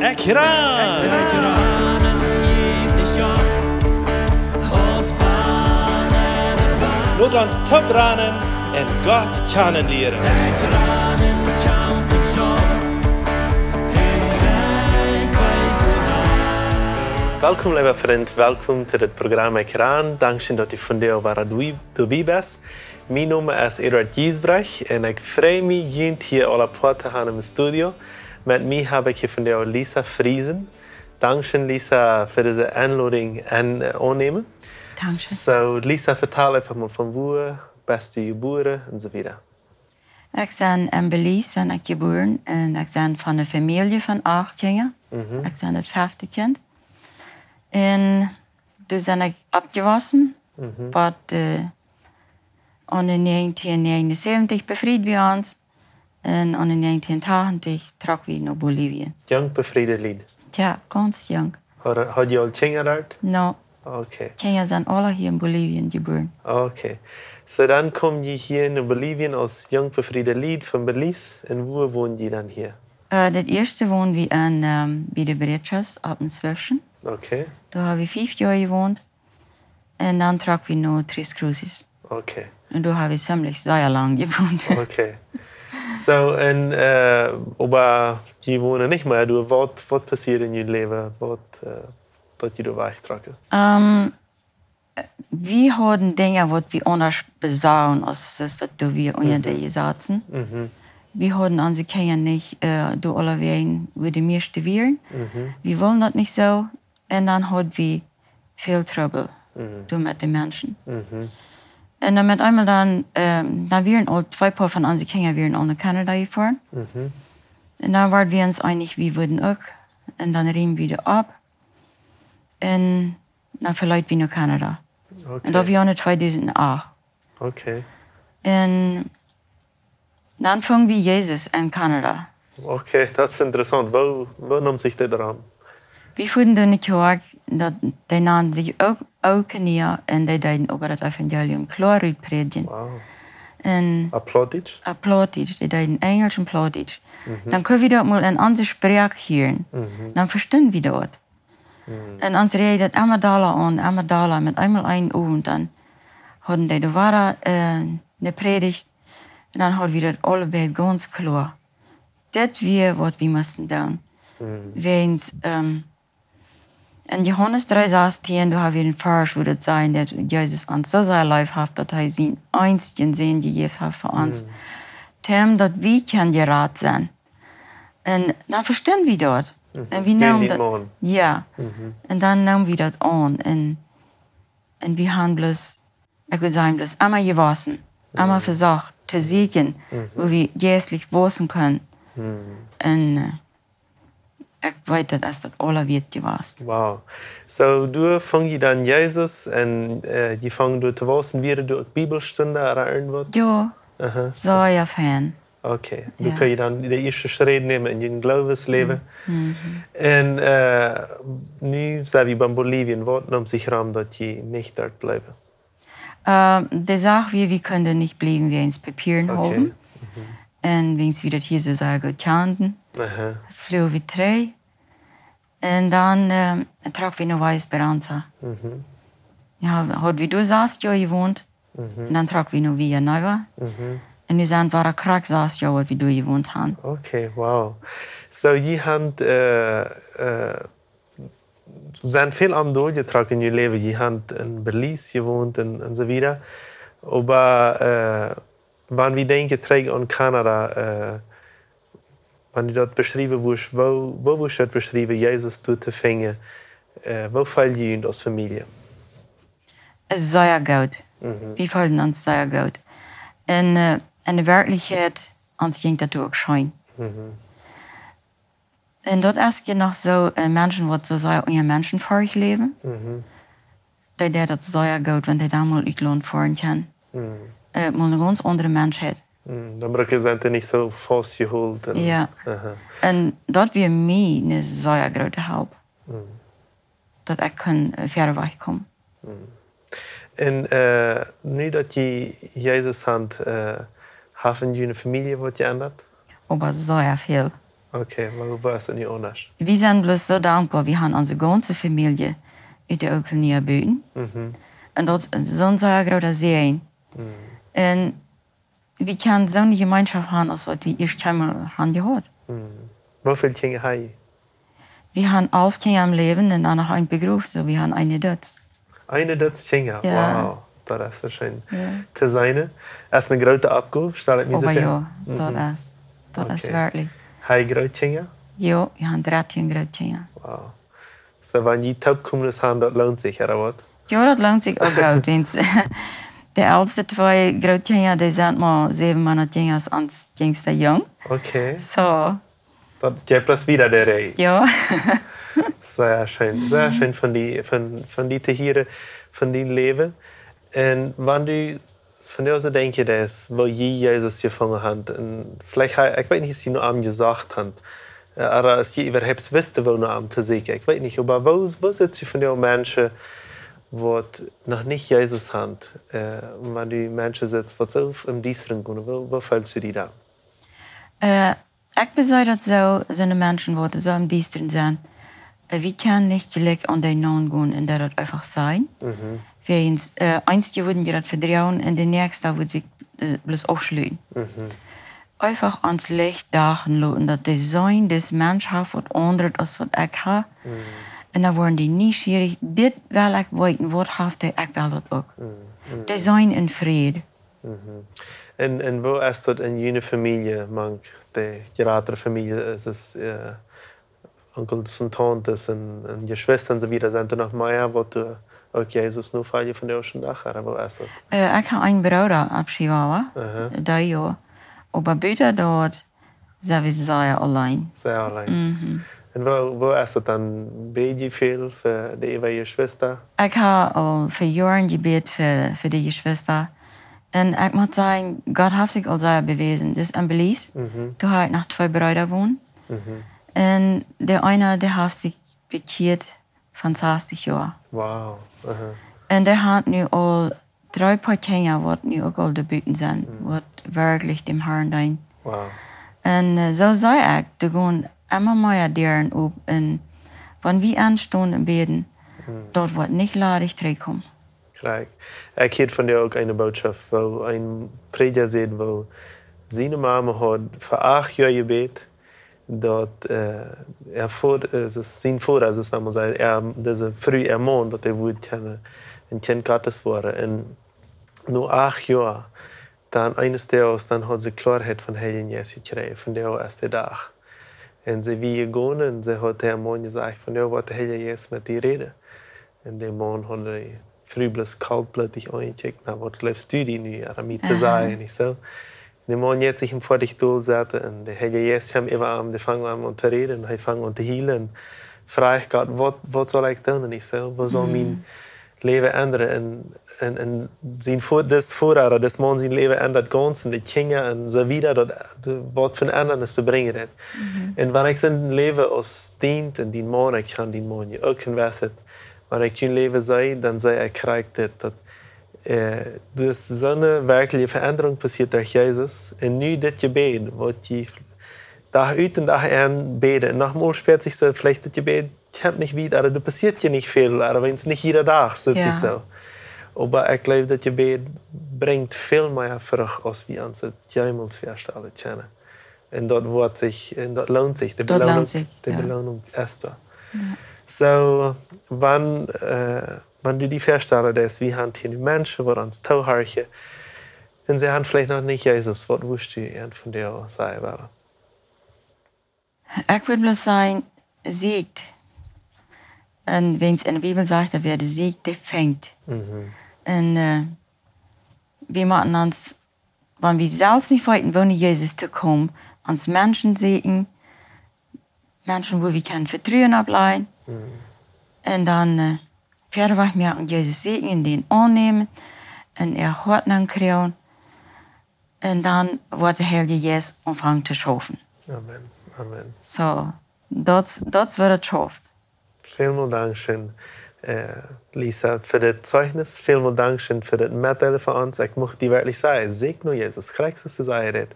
Ekjran! Laat ons topranen en God kennenleren. Welkom, lieve vriend. Welkom to het programma Ekjran. Dankzij dat je vandaag erbij bent. Mijn naam is Eduard Giesbrecht en ik vrij me hier alle te gaan in mijn studio. Met mij heb ik hier vandaag Lisa Friessen. Dankzij Lisa voor deze aanlouding aannemen. Dankzij. So, Lisa, vertel even maar van waar best je geboren en zo verder. Ik ben in Belize en ik geboren en ik ben van een familie van 8 kinderen. Ik ben het 5e kind. En toen ben ik opgewassen. Wat in 1979 bevrijd we ons. En in 1980 trokken we naar Bolivie. Jong bevrijd lied? Ja, ganz jong. Had je al kinderen uit? No. Okay. Kinderen zijn alle hier in Bolivie geboren. Okay. So dan kom je hier in Bolivie als jong bevriende lied van Belize. En waar woon je dan hier? Het eerste woonden we bij de Breetjes op een Zwitserland. Okay. Daar hebben we 5 jaar gewoond. En dan trokken we naar Tres Cruces. Okay. En daar hebben we ziemlich zeer lang gewoond. Okay. So, en aber je wonen niet meer. Wat passiert in je leven? Dat je er wegtrokken? We hadden dingen wat we anders bezagen als dat we onder de zaten. We hadden onze kinderen niet door alle wegen wie de meeste waren. We wilden dat niet zo. En dan hadden we veel trouble door met de mensen. En dan met eenmaal dan waren al 2 paar van onze kinderen weer naar Canada gefahren. En dan waren we ons einig, wie würden ook. En dan riemen we op. En dan verluid we naar Canada. Okay. En dat was in 2008. Okay. En dan vingen we Jezus in Canada. Okay, dat is interessant. Waar nam zich dit eraan? We voelden toen niet hoor dat die namen zich ook neer en die deden over het evangelium klaar uitpredigen. Wow. En Applauditsch? Applauditsch, die deden Engels en Applauditsch. Dan kunnen we dat mal in onze spraak horen. Dan verstaan we dat. En ons reed dat allemaal dala met eenmaal een oog. Dan hadden die de ware de predigt. En dan hadden we dat allebei ganz klaar. Dat weer wat we moesten doen. Weens, in Johannes 3,16, daar hebben we een vers waar het zijn dat Jezus ons zo zijn lief heeft dat hij zijn einzigen Zoon gegeven heeft voor ons. Tem dat we kunnen geraad zijn. En dan verstaan we dat. En we namen dat. Ja. En dan namen we dat aan. En we hebben bloos, ik wil zeggen, bloos allemaal gewassen. Allemaal versucht te zieken, wo we geestlich wassen kunnen. En ik weet dat als dat alle weet was. Wow. So, du fang je dan Jezus en je fang door te wassen weer door Bibelstunden oder irgendwas? Ja, sehr fan. Okay. Du kun je dan de eerste schritt nemen in je geloofsleven. En nu zijn we bij Bolivien. Wat nam zich eraan dat je niet daar blijven? De zaak we kunnen niet blijven wegens papieren hebben. En wegens we dat hier zo zeggen kanten. Vlogen we 3. En dan trokken we naar Wijs-Speranza. Ja, hadden we daar 6 jaar gewoond. En dan trokken we naar Villanueva. En nu zijn we krak 6 jaar wat we daar gewoond hebben. Oké, wow. So, je hebt zijn veel aan doorgetrokken in je leven. Je hebt in Belize gewoond en zo verder. Maar wanneer we denken terug aan Canada, wanneer dat beschreven wordt, waar wordt dat beschreven, Jezus toe te vinden? Waar val je in als familie? Zeer goed. We vallen ons zeer goed. En in de werkelijkheid, ons ging dat ook schijn. En dat is je nog zo mensen wat zo zeer onder mensen vorig leven. Die deed dat zeer goed, want die daar mal uitland voeren kan. Maar een ganz andere mensheid. De Brücken zijn er niet zo vastgehold. Ja. En dat weer mij een zeer grote hulp. Dat ik kan verder wegkomen. En nu dat je Jezus hebt, hebben jullie een familie wat je aan dat? Maar zeer veel. Okay, was ist denn nicht anders? Wir sind bloß so dankbar, wir haben unsere ganze Familie in der Ukraine buiten. Und dat is zo'n grote zegen. En we kunnen zo'n gemeenschap hebben als wat we eerst hebben gehad. Hoeveel kinderen heb je? We hebben 11 kinderen am Leben en dan nog een begroef, so we hebben eine Dutz. Eine Dutz kinderen? Ja. Wow, dat is zo schön. Te zijn. Is een grote opgave, stel ik me zo voor. Ja, dat is werkelijk. Heb je grote kinderen? Ja, we hebben 13 grote kinderen. Wow. So, wenn die Taubkommnis haben, das lohnt sich, oder was? Ja, dat loont zich ook goed. Want de oudste 2 grote kinderen, die zijn maar 7 maanden jonger als ons jongste jong. Okay. So. Dat gibt es wieder der Reihe. Ja. Sehr schön von die te horen, von die Leben. Und wenn du von dir so denkst, dass, wo je Jesus gefangen hat, und vielleicht, ich weiß nicht, was sie noch am gesagt haben, oder als je überhaupt wusste, wo noch am zu sehen, ich weiß nicht, aber wo sitzt du von den Menschen, die noch nicht Jesus haben, und wenn du Menschen sitzt, die so im Dienstring gehen, wo fällst du die da? Ich bezweifle, dat zijn Menschen, die so im Dienstring sind, wir können nicht gleich an den Namen gehen, in der das einfach sein. Eins, die würden dir das vertrauen, und der nächste würde sich bloß aufschließen. Einfach ans Licht dagen lassen, dat de zijn des Menschen hat, wat anders als wat ich habe. Und dann worden die nieuwsgierig. Dit wil ik weten, wat heeft hij, ik wil dat ook. Die zijn in vrede. En wo is dat in jullie familie, Mank? De geratere Familie, ist es Onkels und Tantes und Geschwister und so weiter, sind da noch mehr, wo du auch Jesus nur von dir von der ersten Tag, oder wo ist das? Ich habe einen Bruder abgeschrieben, das Jahr. Aber bitte dort sind wir sehr allein. Sehr allein. Und wo ist das dann? Bete je viel für die ewige Schwester? Ich habe al für Jahre gebetet für die Geschwister. Und ich muss sagen, Gott hat sich al sehr bewiesen. Das ist ein Belize. Da habe ich noch 2 Brüder wohnen. Und der eine, der hat sich bekehrt von 60 Jahren. Wow. Und der hat nu al 3 paar Kinder, die nu ook al debuten sind, die wirklich dem Herrn dienen. Wow. Und so sei ich, da gehen immer mehr deren auf. Und wenn wir anstehen und beten, dort wird nicht ladig zurückkommen. Kijk, ich heb von dir auch eine Botschaft, wo ein Prediger sagt, wo seine Mama hat für 8 Jahre gebetet, dat zijn voorraad is, wenn man sagt, deze früh ermahnt, dat wollte ein Kind Gottes worden. En nur 8 Jahre, dann eines Tages, dann hat sie Klarheit von Heiligen Jesus gekriegt, von der ersten Tag. Und sie wie gegangen und sie hat der Mann gesagt, von der wird der Heilige Jesus mit dir reden. Und der Mann hat früh bloß kaltblütig angecheckt, na, was glaubst du dir nu, oder mir zu sagen, nicht so. Der Mann jetzt sich im Vordichtstuhl satte und der Heilige Jesus kam immer an, der fang an zu reden, und er fang an zu heilen. Frage Gott, was soll ich tun? Und ich so, was soll mein Leben ändern? Und das Vorrat, das Mann sein Leben ändert ganz, und die Kinder und so wieder, was für ein anderes zu bringen hat. Und wenn ich sein Leben als dient und den Mann, ich kann den Mann ja auch wissen, wenn ich kein Leben sei, dann sei ich kriegt das. Du hast so eine wirkliche Veränderung passiert durch Jesus. Und nu das Gebet, was die Tag uit und Tag ein beten. Und nachher spürt sich so, vielleicht das Gebet kommt nicht wieder, oder du passiert ja nicht viel, oder wenn es nicht jeder Tag so ist. So. Aber ich glaube, das Gebet bringt viel mehr Frucht, als wir uns jemals vorstellen können. Und dort lohnt sich, die Belohnung ist da. So, wenn du die vorstellst, dass wir haben hier die Menschen, die uns zuhören, und sie haben vielleicht noch nicht Jesus, was würdest du von dir sagen? Ich würde bloß sagen, siegt. Und wenn es in der Bibel sagt, dann wird Sieg, der fängt. Und wir machen uns, wenn wir selbst nicht wollten, wo Jesus zu kommen, uns Menschen sehen, Menschen, wo wir können Vertrauen ableiten. Und dann verder wir Jesus segnen, den annehmen und Ordnung kriegen. Und dann wird der Heilige Jesus anfangen zu schaffen. Amen. Amen. So, das wird es schafft. Vielen Dank schön. Lisa, für das Zeichniss, vielen Dank für das Mitteilen von uns. Ich möchte dir wirklich sagen, segne Jesus Christus zu sein.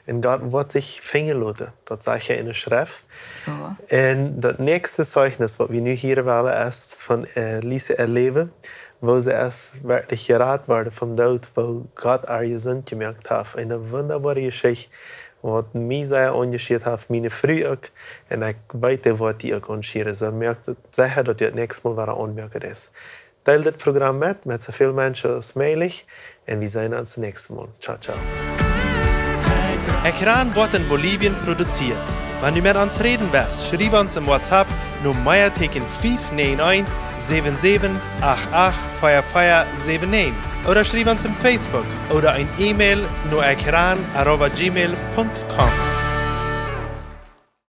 Und Gott wird sich finden lassen. Das sage ich in der Schrift. Ja. Und das nächste Zeugnis, was wir nu hier wollen, ist von Lisa erleben, wo sie erst wirklich gerettet wurde vom Tod, wo Gott ihr gesund gemacht hat. Eine wunderbare Geschichte, wat mich sehr engagiert hat, meine Früh auch. Und ich weiß, was die auch engagieren. Sie merkt sicher, dass das nächste Mal wieder anmerken ist. Teil das Programm mit so vielen Menschen als möglich. Und wir sehen uns das nächste Mal. Ciao, ciao. Ekjran wird in Bolivien produziert. Wenn du mit uns reden willst, schreib uns im WhatsApp nur +591 77 88 4479 oder schreib uns im Facebook oder ein E-Mail nur ekjran@gmail.com.